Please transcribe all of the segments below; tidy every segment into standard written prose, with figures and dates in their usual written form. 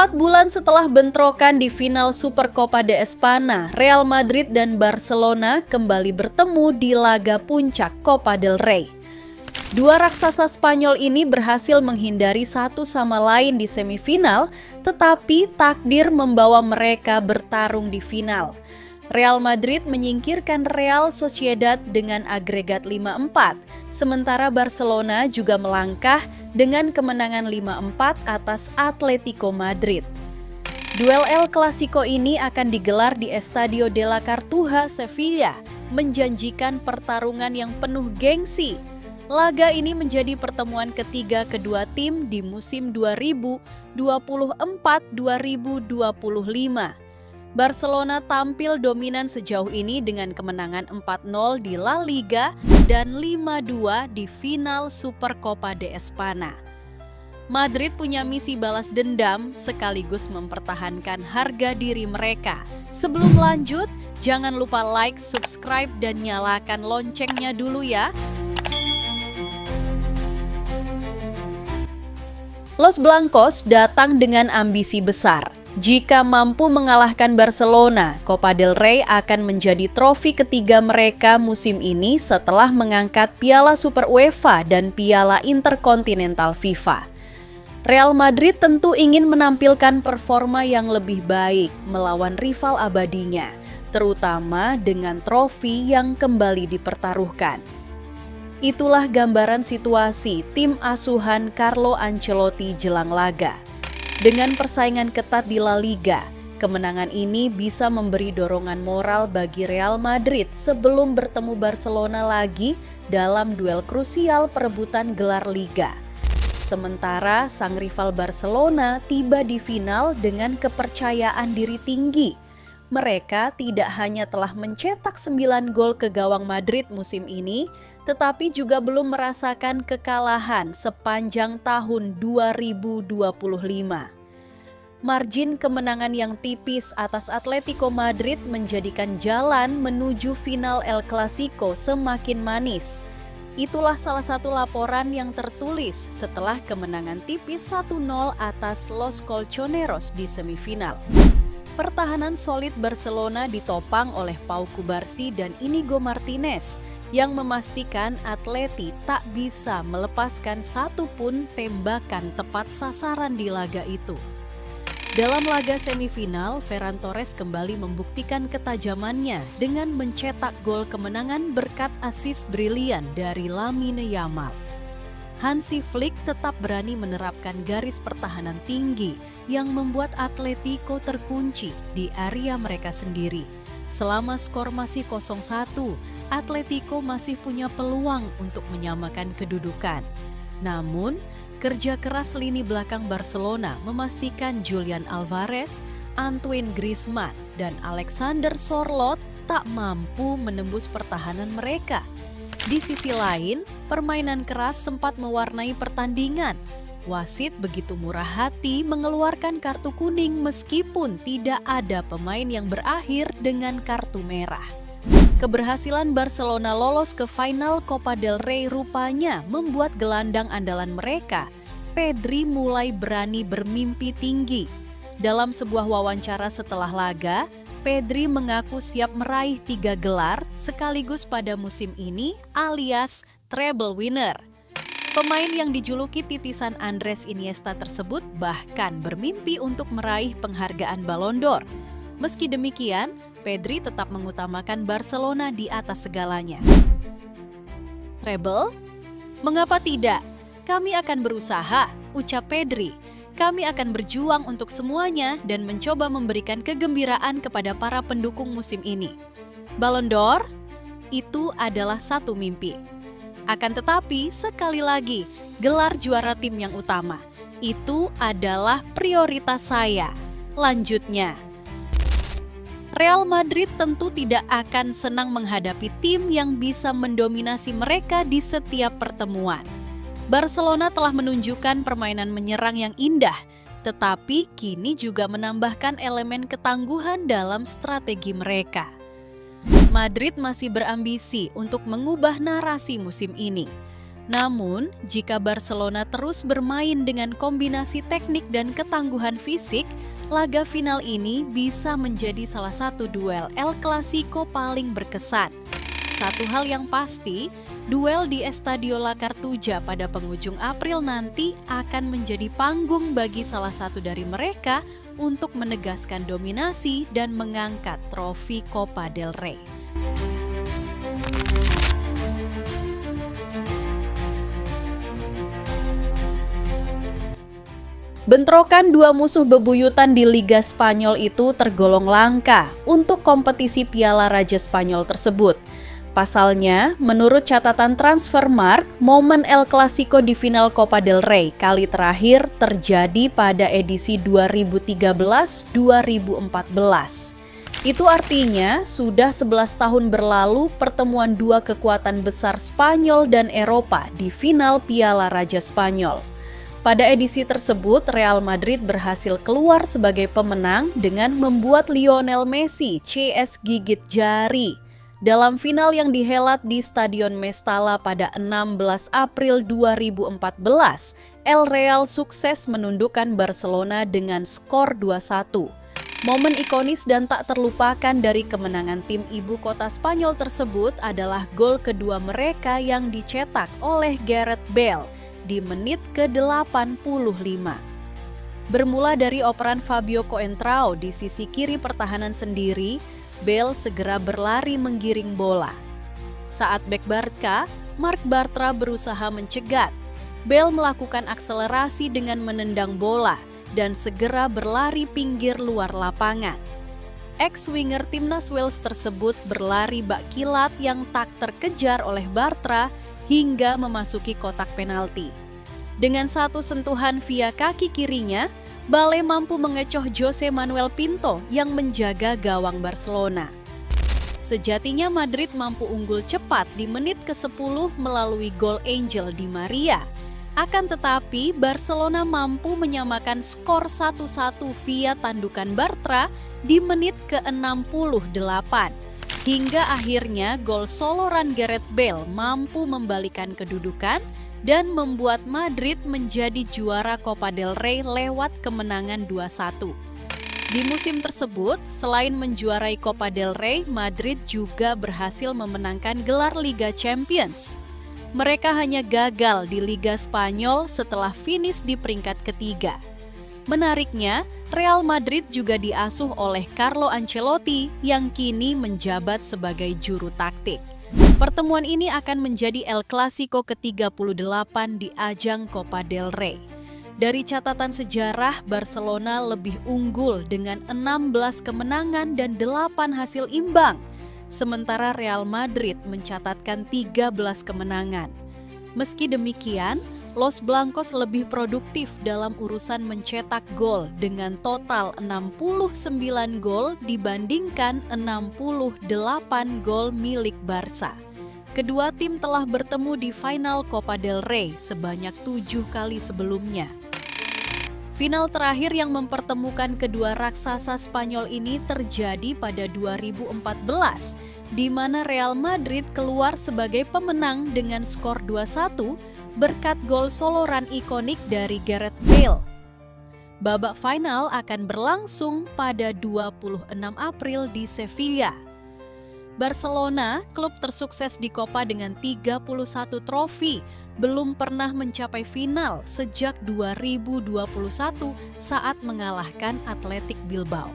4 bulan setelah bentrokan di final Supercopa de Espana, Real Madrid dan Barcelona kembali bertemu di laga puncak Copa del Rey. Dua raksasa Spanyol ini berhasil menghindari satu sama lain di semifinal, tetapi takdir membawa mereka bertarung di final. Real Madrid menyingkirkan Real Sociedad dengan agregat 5-4, sementara Barcelona juga melangkah dengan kemenangan 5-4 atas Atletico Madrid. Duel El Clasico ini akan digelar di Estadio de la Cartuja, Sevilla, menjanjikan pertarungan yang penuh gengsi. Laga ini menjadi pertemuan ketiga kedua tim di musim 2024-2025. Barcelona tampil dominan sejauh ini dengan kemenangan 4-0 di La Liga dan 5-2 di final Supercopa de Espana. Madrid punya misi balas dendam sekaligus mempertahankan harga diri mereka. Sebelum lanjut, jangan lupa like, subscribe, dan nyalakan loncengnya dulu ya. Los Blancos datang dengan ambisi besar. Jika mampu mengalahkan Barcelona, Copa del Rey akan menjadi trofi ketiga mereka musim ini setelah mengangkat Piala Super UEFA dan Piala Interkontinental FIFA. Real Madrid tentu ingin menampilkan performa yang lebih baik melawan rival abadinya, terutama dengan trofi yang kembali dipertaruhkan. Itulah gambaran situasi tim asuhan Carlo Ancelotti jelang laga. Dengan persaingan ketat di La Liga, kemenangan ini bisa memberi dorongan moral bagi Real Madrid sebelum bertemu Barcelona lagi dalam duel krusial perebutan gelar Liga. Sementara sang rival Barcelona tiba di final dengan kepercayaan diri tinggi. Mereka tidak hanya telah mencetak 9 gol ke gawang Madrid musim ini, tetapi juga belum merasakan kekalahan sepanjang tahun 2025. Margin kemenangan yang tipis atas Atletico Madrid menjadikan jalan menuju final El Clasico semakin manis. Itulah salah satu laporan yang tertulis setelah kemenangan tipis 1-0 atas Los Colchoneros di semifinal. Pertahanan solid Barcelona ditopang oleh Pau Cubarsí dan Inigo Martinez yang memastikan Atleti tak bisa melepaskan satu pun tembakan tepat sasaran di laga itu. Dalam laga semifinal, Ferran Torres kembali membuktikan ketajamannya dengan mencetak gol kemenangan berkat asis brilian dari Lamine Yamal. Hansi Flick tetap berani menerapkan garis pertahanan tinggi yang membuat Atletico terkunci di area mereka sendiri. Selama skor masih 0-1, Atletico masih punya peluang untuk menyamakan kedudukan. Namun, kerja keras lini belakang Barcelona memastikan Julian Alvarez, Antoine Griezmann, dan Alexander Sorloth tak mampu menembus pertahanan mereka. Di sisi lain, permainan keras sempat mewarnai pertandingan. Wasit begitu murah hati mengeluarkan kartu kuning meskipun tidak ada pemain yang berakhir dengan kartu merah. Keberhasilan Barcelona lolos ke final Copa del Rey rupanya membuat gelandang andalan mereka, Pedri, mulai berani bermimpi tinggi. Dalam sebuah wawancara setelah laga, Pedri mengaku siap meraih 3 gelar sekaligus pada musim ini alias treble winner. Pemain yang dijuluki titisan Andres Iniesta tersebut bahkan bermimpi untuk meraih penghargaan Ballon d'Or. Meski demikian, Pedri tetap mengutamakan Barcelona di atas segalanya. Treble? Mengapa tidak? Kami akan berusaha, ucap Pedri. Kami akan berjuang untuk semuanya dan mencoba memberikan kegembiraan kepada para pendukung musim ini. Ballon d'Or? Itu adalah satu mimpi. Akan tetapi, sekali lagi, gelar juara tim yang utama. Itu adalah prioritas saya. Lanjutnya, Real Madrid tentu tidak akan senang menghadapi tim yang bisa mendominasi mereka di setiap pertemuan. Barcelona telah menunjukkan permainan menyerang yang indah, tetapi kini juga menambahkan elemen ketangguhan dalam strategi mereka. Madrid masih berambisi untuk mengubah narasi musim ini. Namun, jika Barcelona terus bermain dengan kombinasi teknik dan ketangguhan fisik, laga final ini bisa menjadi salah satu duel El Clasico paling berkesan. Satu hal yang pasti, duel di Estadio La Cartuja pada penghujung April nanti akan menjadi panggung bagi salah satu dari mereka untuk menegaskan dominasi dan mengangkat trofi Copa del Rey. Bentrokan dua musuh bebuyutan di Liga Spanyol itu tergolong langka untuk kompetisi Piala Raja Spanyol tersebut. Pasalnya, menurut catatan Transfermarkt, momen El Clasico di final Copa del Rey kali terakhir terjadi pada edisi 2013-2014. Itu artinya sudah 11 tahun berlalu pertemuan dua kekuatan besar Spanyol dan Eropa di final Piala Raja Spanyol. Pada edisi tersebut, Real Madrid berhasil keluar sebagai pemenang dengan membuat Lionel Messi CS gigit jari. Dalam final yang dihelat di Stadion Mestalla pada 16 April 2014, El Real sukses menundukkan Barcelona dengan skor 2-1. Momen ikonis dan tak terlupakan dari kemenangan tim ibu kota Spanyol tersebut adalah gol kedua mereka yang dicetak oleh Gareth Bale di menit ke-85. Bermula dari operan Fabio Coentrao di sisi kiri pertahanan sendiri, Bale segera berlari menggiring bola. Saat bek Barca, Marc Bartra berusaha mencegat. Bale melakukan akselerasi dengan menendang bola dan segera berlari pinggir luar lapangan. Ex-winger timnas Wales tersebut berlari bak kilat yang tak terkejar oleh Bartra hingga memasuki kotak penalti. Dengan satu sentuhan via kaki kirinya, Bale mampu mengecoh Jose Manuel Pinto yang menjaga gawang Barcelona. Sejatinya Madrid mampu unggul cepat di menit ke-10 melalui gol Angel Di Maria. Akan tetapi Barcelona mampu menyamakan skor 1-1 via tandukan Bartra di menit ke-68. Hingga akhirnya gol soloran Gareth Bale mampu membalikan kedudukan dan membuat Madrid menjadi juara Copa del Rey lewat kemenangan 2-1. Di musim tersebut, selain menjuarai Copa del Rey, Madrid juga berhasil memenangkan gelar Liga Champions. Mereka hanya gagal di Liga Spanyol setelah finish di peringkat ketiga. Menariknya, Real Madrid juga diasuh oleh Carlo Ancelotti yang kini menjabat sebagai juru taktik. Pertemuan ini akan menjadi El Clasico ke-38 di ajang Copa del Rey. Dari catatan sejarah, Barcelona lebih unggul dengan 16 kemenangan dan 8 hasil imbang, sementara Real Madrid mencatatkan 13 kemenangan. Meski demikian, Los Blancos lebih produktif dalam urusan mencetak gol dengan total 69 gol dibandingkan 68 gol milik Barca. Kedua tim telah bertemu di final Copa del Rey sebanyak 7 kali sebelumnya. Final terakhir yang mempertemukan kedua raksasa Spanyol ini terjadi pada 2014, di mana Real Madrid keluar sebagai pemenang dengan skor 2-1 berkat gol soloran ikonik dari Gareth Bale. Babak final akan berlangsung pada 26 April di Sevilla. Barcelona, klub tersukses di Copa dengan 31 trofi, belum pernah mencapai final sejak 2021 saat mengalahkan Athletic Bilbao.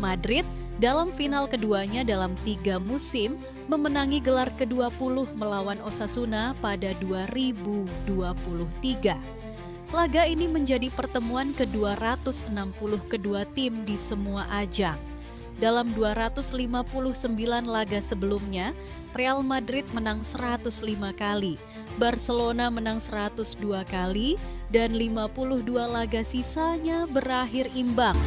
Madrid dalam final keduanya dalam 3 musim memenangi gelar ke-20 melawan Osasuna pada 2023. Laga ini menjadi pertemuan ke-260 kedua tim di semua ajang. Dalam 259 laga sebelumnya, Real Madrid menang 105 kali, Barcelona menang 102 kali, dan 52 laga sisanya berakhir imbang.